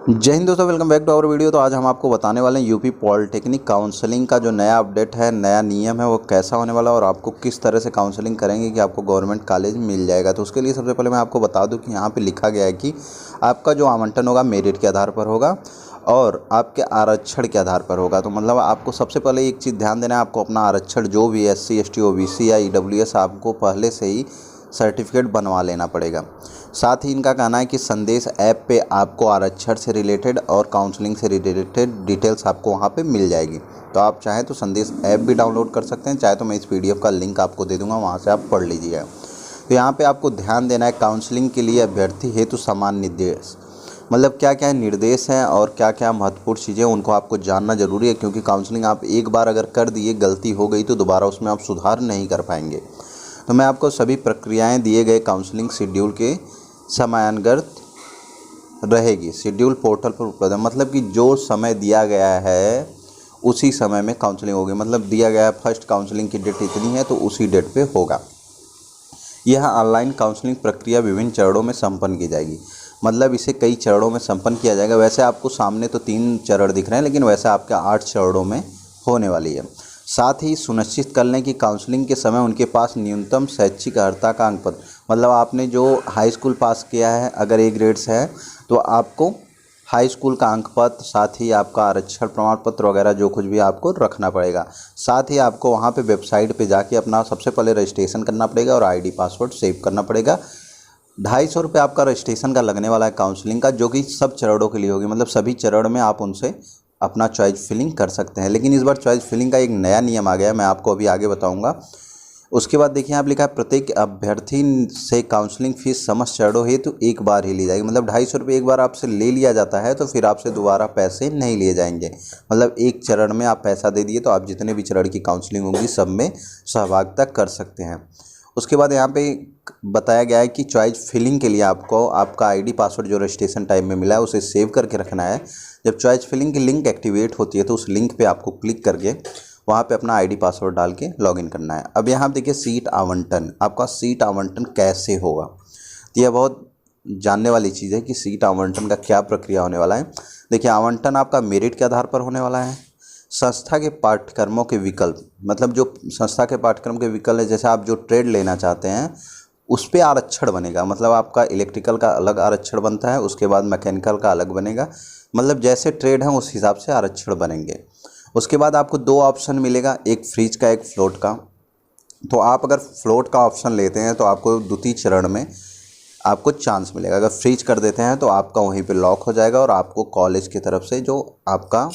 जय हिंद दोस्तों, welcome back to our video. तो आज हम आपको बताने वाले हैं यूपी पॉलिटेक्निक काउंसलिंग का जो नया अपडेट है, नया नियम है, वो कैसा होने वाला है और आपको किस तरह से काउंसलिंग करेंगे कि आपको गवर्नमेंट कॉलेज मिल जाएगा। तो उसके लिए सबसे पहले मैं आपको बता दूं कि यहाँ पे लिखा गया है कि आपका जो आवंटन होगा मेरिट के आधार पर होगा और आपके आरक्षण के आधार पर होगा। तो मतलब आपको सबसे पहले एक चीज़ ध्यान देना है, आपको अपना आरक्षण जो भी SC ST OBC या EWS आपको पहले से ही सर्टिफिकेट बनवा लेना पड़ेगा। साथ ही इनका कहना है कि संदेश ऐप पे आपको आरक्षण से रिलेटेड और काउंसलिंग से रिलेटेड डिटेल्स आपको वहाँ पे मिल जाएगी। तो आप चाहें तो संदेश ऐप भी डाउनलोड कर सकते हैं, चाहे तो मैं इस PDF का लिंक आपको दे दूँगा, वहाँ से आप पढ़ लीजिएगा। तो यहाँ पे आपको ध्यान देना है, काउंसलिंग के लिए अभ्यर्थी हेतु समान निर्देश, मतलब क्या क्या निर्देश हैं और क्या क्या महत्वपूर्ण चीज़ें उनको आपको जानना ज़रूरी है, क्योंकि काउंसलिंग आप एक बार अगर कर दिए, गलती हो गई तो दोबारा उसमें आप सुधार नहीं कर पाएंगे। तो मैं आपको सभी प्रक्रियाएं दिए गए काउंसलिंग शेड्यूल के समयानुगत रहेगी। शेड्यूल पोर्टल पर उपलब्ध है, मतलब कि जो समय दिया गया है उसी समय में काउंसलिंग होगी। मतलब दिया गया है फर्स्ट काउंसलिंग की डेट इतनी है तो उसी डेट पे होगा। यह ऑनलाइन काउंसलिंग प्रक्रिया विभिन्न चरणों में संपन्न की जाएगी, मतलब इसे कई चरणों में संपन्न किया जाएगा। वैसे आपको सामने तो 3 चरण दिख रहे हैं, लेकिन वैसे आपके 8 चरणों में होने वाली है। साथ ही सुनिश्चित कर लें कि काउंसलिंग के समय उनके पास न्यूनतम शैक्षिक अर्हता का अंक पत्र, मतलब आपने जो हाई स्कूल पास किया है, अगर A ग्रेड्स है तो आपको हाई स्कूल का अंक पत्र, साथ ही आपका आरक्षण प्रमाण पत्र वगैरह जो कुछ भी आपको रखना पड़ेगा। साथ ही आपको वहाँ पे वेबसाइट पे जाके अपना सबसे पहले रजिस्ट्रेशन करना पड़ेगा और ID पासवर्ड सेव करना पड़ेगा। 250 रुपये आपका रजिस्ट्रेशन का लगने वाला है काउंसलिंग का, जो कि सब चरणों के लिए होगी। मतलब सभी चरण में आप उनसे अपना चॉइस फिलिंग कर सकते हैं। लेकिन इस बार चॉइस फिलिंग का एक नया नियम आ गया है, मैं आपको अभी आगे बताऊंगा। उसके बाद देखिए, आप लिखा है प्रत्येक अभ्यर्थी से काउंसलिंग फीस समस्त चरणों हेतु एक बार ही ली जाएगी। मतलब 250 रुपये एक बार आपसे ले लिया जाता है, तो फिर आपसे दोबारा पैसे नहीं लिए जाएंगे। मतलब एक चरण में आप पैसा दे दिए तो आप जितने भी चरण की काउंसलिंग होगी सब में सहभागिता कर सकते हैं। उसके बाद यहाँ पे बताया गया है कि चॉइस फिलिंग के लिए आपको आपका ID पासवर्ड जो रजिस्ट्रेशन टाइम में मिला है उसे सेव करके रखना है। जब चॉइस फिलिंग की लिंक एक्टिवेट होती है तो उस लिंक पे आपको क्लिक करके वहाँ पे अपना ID पासवर्ड डाल के लॉगिन करना है। अब यहाँ देखिए सीट आवंटन, आपका सीट आवंटन कैसे होगा, तो यह बहुत जानने वाली चीज़ है कि सीट आवंटन का क्या प्रक्रिया होने वाला है। देखिए, आवंटन आपका मेरिट के आधार पर होने वाला है। संस्था के पाठ्यक्रमों के विकल्प, मतलब जो संस्था के पाठ्यक्रम के विकल्प है, जैसे आप जो ट्रेड लेना चाहते हैं उस पे आरक्षण बनेगा। मतलब आपका इलेक्ट्रिकल का अलग आरक्षण बनता है, उसके बाद मैकेनिकल का अलग बनेगा। मतलब जैसे ट्रेड है उस हिसाब से आरक्षण बनेंगे। उसके बाद आपको 2 ऑप्शन मिलेगा, एक फ्रीज का, एक फ्लोट का। तो आप अगर फ्लोट का ऑप्शन लेते हैं तो आपको द्वितीय चरण में आपको चांस मिलेगा। अगर फ्रीज कर देते हैं तो आपका वहीं पे लॉक हो जाएगा और आपको कॉलेज की तरफ से जो आपका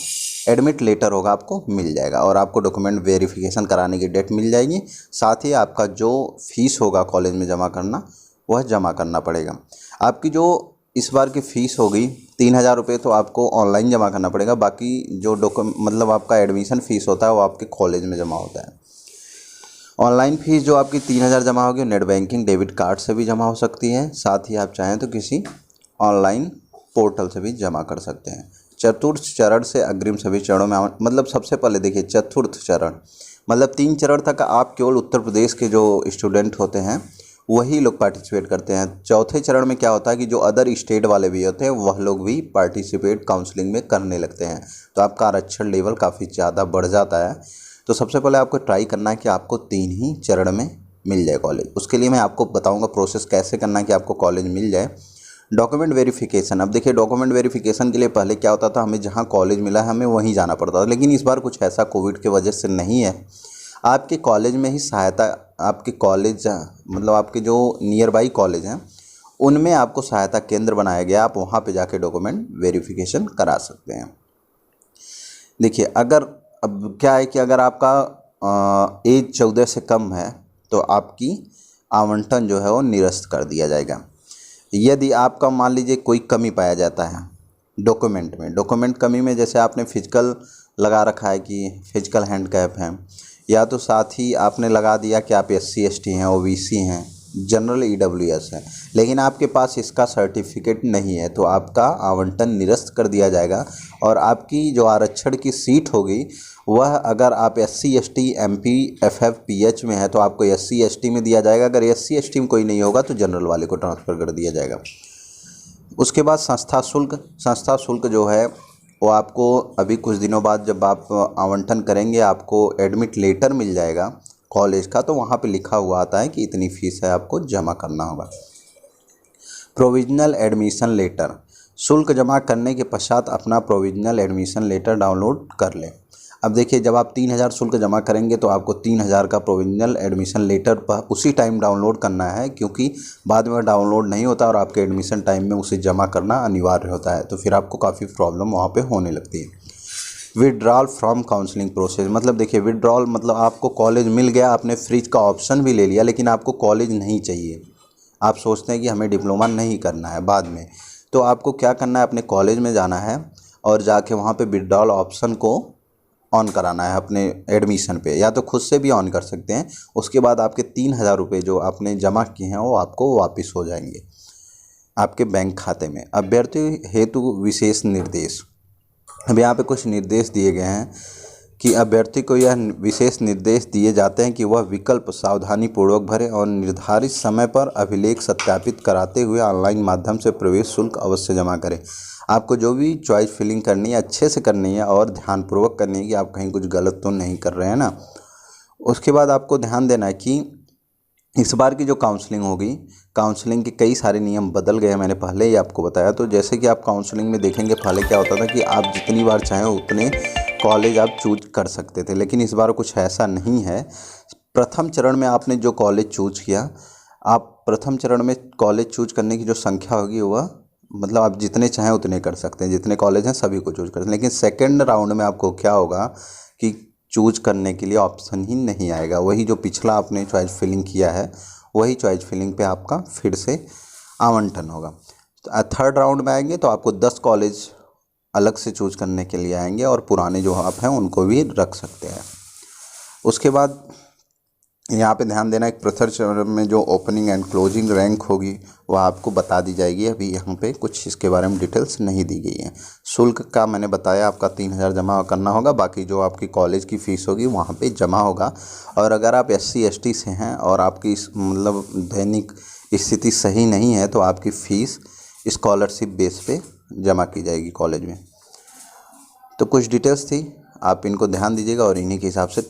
एडमिट लेटर होगा आपको मिल जाएगा और आपको डॉक्यूमेंट वेरिफिकेशन कराने की डेट मिल जाएगी। साथ ही आपका जो फीस होगा कॉलेज में जमा करना, वह जमा करना पड़ेगा। आपकी जो इस बार की फ़ीस होगी 3000 रुपये, तो आपको ऑनलाइन जमा करना पड़ेगा। बाकी जो मतलब आपका एडमिशन फ़ीस होता है वो आपके कॉलेज में जमा होता है। ऑनलाइन फ़ीस जो आपकी 3000 जमा होगी, नेट बैंकिंग डेबिट कार्ड से भी जमा हो सकती है। साथ ही आप चाहें तो किसी ऑनलाइन पोर्टल से भी जमा कर सकते हैं। चतुर्थ चरण से अग्रिम सभी चरणों में मतलब सबसे पहले देखिए, चतुर्थ चरण मतलब 3 चरण तक आप केवल उत्तर प्रदेश के जो स्टूडेंट होते हैं वही लोग पार्टिसिपेट करते हैं। चौथे चरण में क्या होता है कि जो अदर स्टेट वाले भी होते हैं वह लोग भी पार्टिसिपेट काउंसलिंग में करने लगते हैं, तो आपका आरक्षण लेवल काफ़ी ज़्यादा बढ़ जाता है। तो सबसे पहले आपको ट्राई करना है कि आपको 3 ही चरण में मिल जाए कॉलेज। उसके लिए मैं आपको बताऊंगा प्रोसेस कैसे करना है कि आपको कॉलेज मिल जाए। डॉक्यूमेंट वेरिफिकेशन, अब देखिए डॉक्यूमेंट वेरिफिकेशन के लिए पहले क्या होता था, हमें जहाँ कॉलेज मिला है हमें वहीं जाना पड़ता था। लेकिन इस बार कुछ ऐसा कोविड की वजह से नहीं है, आपके कॉलेज में ही सहायता, आपके कॉलेज मतलब आपके जो नियर बाई कॉलेज हैं उनमें आपको सहायता केंद्र बनाया गया, आप वहाँ पे जाके डॉक्यूमेंट वेरिफिकेशन करा सकते हैं। देखिए, अगर अब क्या है कि अगर आपका एज 14 से कम है तो आपकी आवंटन जो है वो निरस्त कर दिया जाएगा। यदि आपका मान लीजिए कोई कमी पाया जाता है डॉक्यूमेंट में, डॉक्यूमेंट कमी में जैसे आपने फिजिकल लगा रखा है कि फिजिकल हैंडकैप है, या तो साथ ही आपने लगा दिया कि आप SC ST हैं, OBC हैं, जनरल EWS है, लेकिन आपके पास इसका सर्टिफिकेट नहीं है, तो आपका आवंटन निरस्त कर दिया जाएगा। और आपकी जो आरक्षण की सीट होगी वह अगर आप SC ST MP FF PH में है तो आपको SC ST में दिया जाएगा। अगर SC ST में कोई नहीं होगा तो जनरल वाले को ट्रांसफ़र कर दिया जाएगा। उसके बाद संस्था शुल्क जो है वो आपको अभी कुछ दिनों बाद जब आप आवंटन करेंगे आपको एडमिट लेटर मिल जाएगा कॉलेज का, तो वहाँ पे लिखा हुआ आता है कि इतनी फ़ीस है आपको जमा करना होगा। प्रोविजनल एडमिशन लेटर, शुल्क जमा करने के पश्चात अपना प्रोविजनल एडमिशन लेटर डाउनलोड कर लें। अब देखिए, जब आप 3000 शुल्क जमा करेंगे तो आपको 3000 का प्रोविजनल एडमिशन लेटर पर उसी टाइम डाउनलोड करना है, क्योंकि बाद में डाउनलोड नहीं होता और आपके एडमिशन टाइम में उसे जमा करना अनिवार्य होता है, तो फिर आपको काफ़ी प्रॉब्लम वहाँ पे होने लगती है। विड्रॉल फ्रॉम काउंसलिंग प्रोसेस, मतलब देखिए विड्रॉल मतलब आपको कॉलेज मिल गया, आपने फ्रिज का ऑप्शन भी ले लिया, लेकिन आपको कॉलेज नहीं चाहिए, आप सोचते हैं कि हमें डिप्लोमा नहीं करना है बाद में, तो आपको क्या करना है, अपने कॉलेज में जाना है और जाके वहाँ पे विड्रॉल ऑप्शन को ऑन कराना है अपने एडमिशन पे, या तो खुद से भी ऑन कर सकते हैं। उसके बाद आपके 3000 रुपये जो आपने जमा किए हैं वो आपको वापस हो जाएंगे आपके बैंक खाते में। अभ्यर्थी हेतु विशेष निर्देश, अब यहाँ पे कुछ निर्देश दिए गए हैं कि अभ्यर्थी को यह विशेष निर्देश दिए जाते हैं कि वह विकल्प सावधानीपूर्वक भरें और निर्धारित समय पर अभिलेख सत्यापित कराते हुए ऑनलाइन माध्यम से प्रवेश शुल्क अवश्य जमा करें। आपको जो भी चॉइस फिलिंग करनी है अच्छे से करनी है और ध्यानपूर्वक करनी है कि आप कहीं कुछ गलत तो नहीं कर रहे हैं ना। उसके बाद आपको ध्यान देना है कि इस बार की जो काउंसलिंग होगी, काउंसलिंग के कई सारे नियम बदल गए हैं, मैंने पहले ही आपको बताया। तो जैसे कि आप काउंसलिंग में देखेंगे, पहले क्या होता था कि आप जितनी बार चाहें उतने कॉलेज आप चूज कर सकते थे, लेकिन इस बार कुछ ऐसा नहीं है। प्रथम चरण में आपने जो कॉलेज चूज किया, आप प्रथम चरण में कॉलेज चूज करने की जो संख्या होगी वह मतलब आप जितने चाहें उतने कर सकते हैं, जितने कॉलेज हैं सभी को चूज कर सकते हैं। लेकिन सेकेंड राउंड में आपको क्या होगा कि चूज करने के लिए ऑप्शन ही नहीं आएगा, वही जो पिछला आपने चॉइस फिलिंग किया है वही चॉइस फिलिंग पे आपका फिर से आवंटन होगा। तो थर्ड राउंड में आएंगे तो आपको 10 कॉलेज अलग से चूज करने के लिए आएंगे और पुराने जो आप हैं उनको भी रख सकते हैं। उसके बाद यहाँ पे ध्यान देना, एक प्रथम चरण में जो ओपनिंग एंड क्लोजिंग रैंक होगी वह आपको बता दी जाएगी। अभी यहाँ पे कुछ इसके बारे में डिटेल्स नहीं दी गई हैं। शुल्क का मैंने बताया आपका 3000 जमा करना होगा, बाकी जो आपकी कॉलेज की फ़ीस होगी वहाँ पे जमा होगा। और अगर आप SC ST से हैं और आपकी मतलब दैनिक स्थिति सही नहीं है तो आपकी फ़ीस स्कॉलरशिप बेस पे जमा की जाएगी कॉलेज में। तो कुछ डिटेल्स थी, आप इनको ध्यान दीजिएगा और इन्हीं के हिसाब से